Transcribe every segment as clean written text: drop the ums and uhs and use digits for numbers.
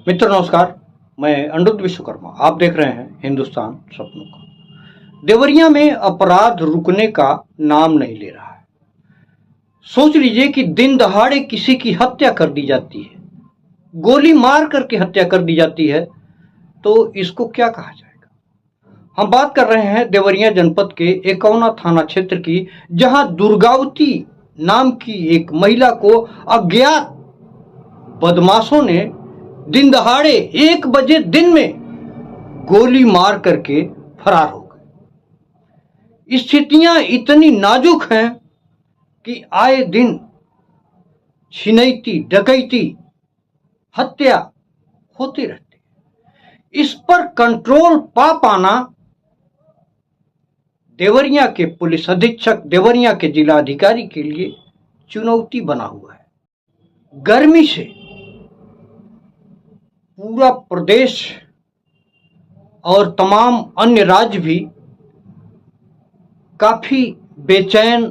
मित्र नमस्कार। मैं अनिरुद्ध विश्वकर्मा, आप देख रहे हैं हिंदुस्तान सपनों का। देवरिया में अपराध रुकने का नाम नहीं ले रहा है। सोच लीजिए कि दिन दहाड़े किसी की हत्या कर दी जाती है, गोली मार करके हत्या कर दी जाती है, तो इसको क्या कहा जाएगा। हम बात कर रहे हैं देवरिया जनपद के एकौना थाना क्षेत्र की, जहां दुर्गावती नाम की एक महिला को अज्ञात बदमाशों ने दिन दहाड़े 1 बजे दिन में गोली मार करके फरार हो गए। स्थितियां इतनी नाजुक हैं कि आए दिन छिनैती, डकैती, हत्या होती रहती है। इस पर कंट्रोल पा पाना देवरिया के पुलिस अधीक्षक, देवरिया के जिलाधिकारी के लिए चुनौती बना हुआ है। गर्मी से पूरा प्रदेश और तमाम अन्य राज्य भी काफी बेचैन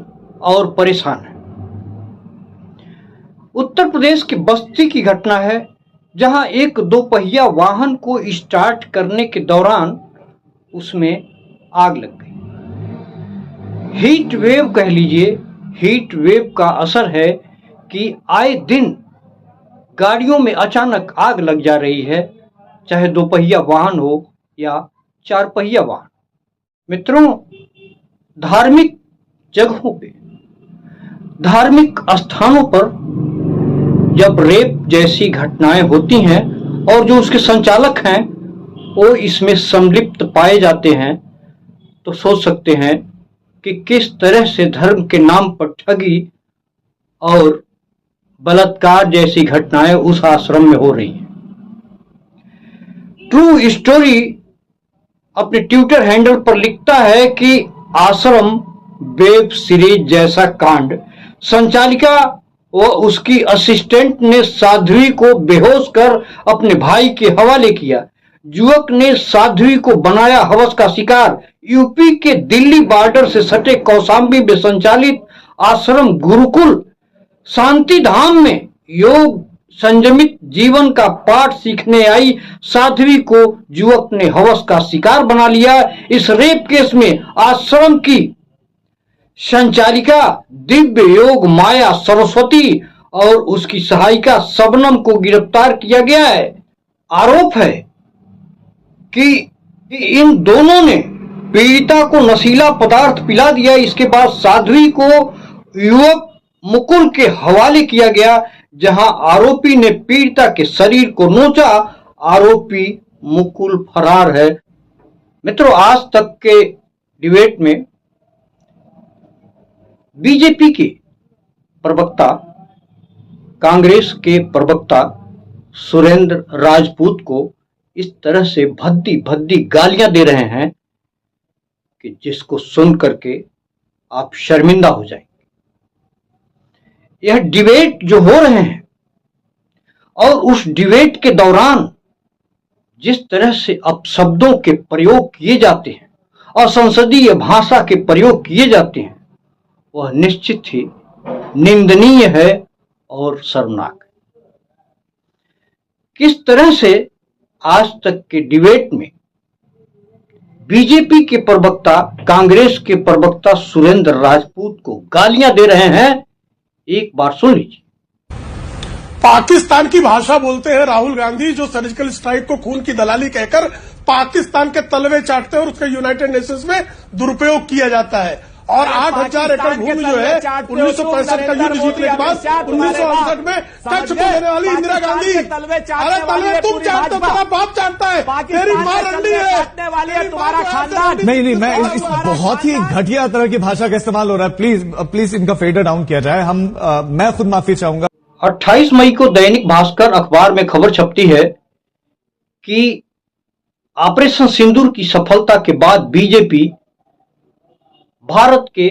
और परेशान है। उत्तर प्रदेश की बस्ती की घटना है, जहां एक दोपहिया वाहन को स्टार्ट करने के दौरान उसमें आग लग गई। हीट वेव कह लीजिए, हीट वेव का असर है कि आए दिन गाड़ियों में अचानक आग लग जा रही है, चाहे दोपहिया वाहन हो या 4 पहिया वाहन। मित्रों, धार्मिक जगहों पे, धार्मिक स्थानों पर जब रेप जैसी घटनाएं होती हैं और जो उसके संचालक हैं वो इसमें संलिप्त पाए जाते हैं, तो सोच सकते हैं कि किस तरह से धर्म के नाम पर ठगी और बलात्कार जैसी घटनाएं उस आश्रम में हो रही हैं। ट्रू स्टोरी अपने ट्विटर हैंडल पर लिखता है कि आश्रम वेब सीरीज जैसा कांड, संचालिका व उसकी असिस्टेंट ने साध्वी को बेहोश कर अपने भाई के हवाले किया। युवक ने साध्वी को बनाया हवस का शिकार। यूपी के दिल्ली बॉर्डर से सटे कौशाम्बी में संचालित आश्रम गुरुकुल शांति धाम में योग संयमित जीवन का पाठ सीखने आई साध्वी को युवक ने हवस का शिकार बना लिया। इस रेप केस में आश्रम की संचालिका दिव्य योग माया सरस्वती और उसकी सहायिका शबनम को गिरफ्तार किया गया है। आरोप है कि इन दोनों ने पीड़िता को नशीला पदार्थ पिला दिया। इसके बाद साध्वी को युवक मुकुल के हवाले किया गया, जहां आरोपी ने पीड़िता के शरीर को नोचा। आरोपी मुकुल फरार है। मित्रों, आज तक के डिबेट में बीजेपी के प्रवक्ता, कांग्रेस के प्रवक्ता सुरेंद्र राजपूत को इस तरह से भद्दी भद्दी गालियां दे रहे हैं कि जिसको सुन करके आप शर्मिंदा हो जाएंगे। यह डिबेट जो हो रहे हैं और उस डिबेट के दौरान जिस तरह से अपशब्दों के प्रयोग किए जाते हैं और संसदीय भाषा के प्रयोग किए जाते हैं, वह निश्चित ही निंदनीय है और शर्मनाक है। किस तरह से आज तक के डिबेट में बीजेपी के प्रवक्ता, कांग्रेस के प्रवक्ता सुरेंद्र राजपूत को गालियां दे रहे हैं, एक बार सुन लीजिए। पाकिस्तान की भाषा बोलते हैं राहुल गांधी, जो सर्जिकल स्ट्राइक को खून की दलाली कहकर पाकिस्तान के तलवे चाटते हैं और उसका यूनाइटेड नेशंस में दुरुपयोग किया जाता है। और 8,000 एकड़ भूमि जो है 1965 का युद्ध जीतने के बाद 1968 में कच्छ को देने वाली इंदिरा गांधी, अरे तलवे तुम चाटते हो, तुम्हारा बाप चाटता है, तेरी मां रंडी है, तुम्हारा खानदान। नहीं, मैं इस बहुत ही घटिया तरह की भाषा का इस्तेमाल हो रहा है। प्लीज इनका फेडर डाउन किया जाए। मैं खुद माफी चाहूंगा। 28 मई को दैनिक भास्कर अखबार में खबर छपती है कि ऑपरेशन सिंदूर की सफलता के बाद बीजेपी भारत के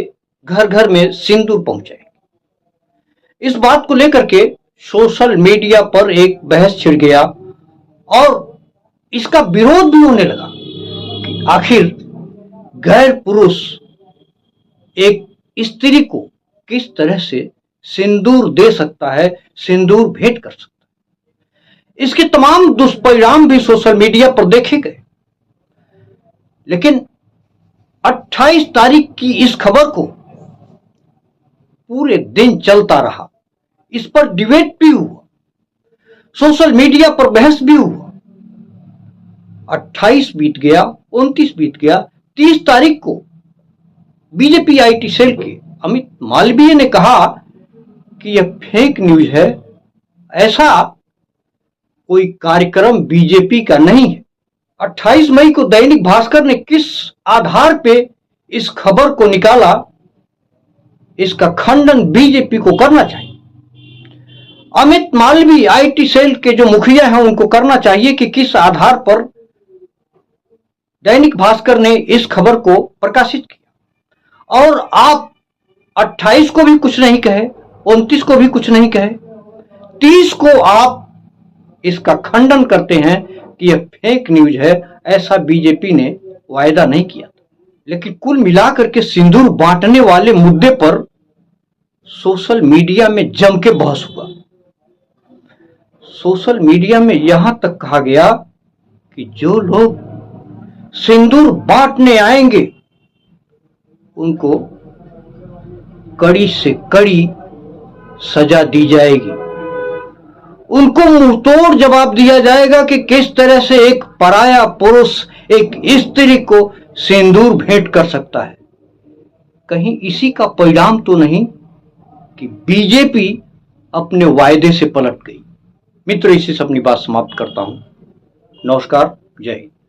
घर घर में सिंदूर पहुंचाएगी। इस बात को लेकर के सोशल मीडिया पर एक बहस छिड़ गया और इसका विरोध भी होने लगा कि आखिर गैर पुरुष एक स्त्री को किस तरह से सिंदूर दे सकता है, सिंदूर भेंट कर सकता इसके तमाम दुष्परिणाम भी सोशल मीडिया पर देखे गए। लेकिन 28 तारीख की इस खबर को पूरे दिन चलता रहा, इस पर डिबेट भी हुआ, सोशल मीडिया पर बहस भी हुआ। 28 बीत गया, 29 बीत गया, 30 तारीख को बीजेपी आईटी सेल के अमित मालवीय ने कहा कि यह फेक न्यूज है, ऐसा कोई कार्यक्रम बीजेपी का नहीं है। 28 मई को दैनिक भास्कर ने किस आधार पे इस खबर को निकाला, इसका खंडन बीजेपी को करना चाहिए। अमित मालवीय आईटी सेल के जो मुखिया हैं उनको करना चाहिए कि किस आधार पर दैनिक भास्कर ने इस खबर को प्रकाशित किया। और आप 28 को भी कुछ नहीं कहे, 29 को भी कुछ नहीं कहे, 30 को आप इसका खंडन करते हैं कि यह फेक न्यूज है, ऐसा बीजेपी ने वायदा नहीं किया था। लेकिन कुल मिलाकर के सिंदूर बांटने वाले मुद्दे पर सोशल मीडिया में जम के बहस हुआ। सोशल मीडिया में यहां तक कहा गया कि जो लोग सिंदूर बांटने आएंगे उनको कड़ी से कड़ी सजा दी जाएगी, उनको मुंहतोड़ जवाब दिया जाएगा कि किस तरह से एक पराया पुरुष एक स्त्री को सिंदूर भेंट कर सकता है। कहीं इसी का परिणाम तो नहीं कि बीजेपी अपने वायदे से पलट गई। मित्रों, इसी से अपनी बात समाप्त करता हूं। नमस्कार, जय हिंद।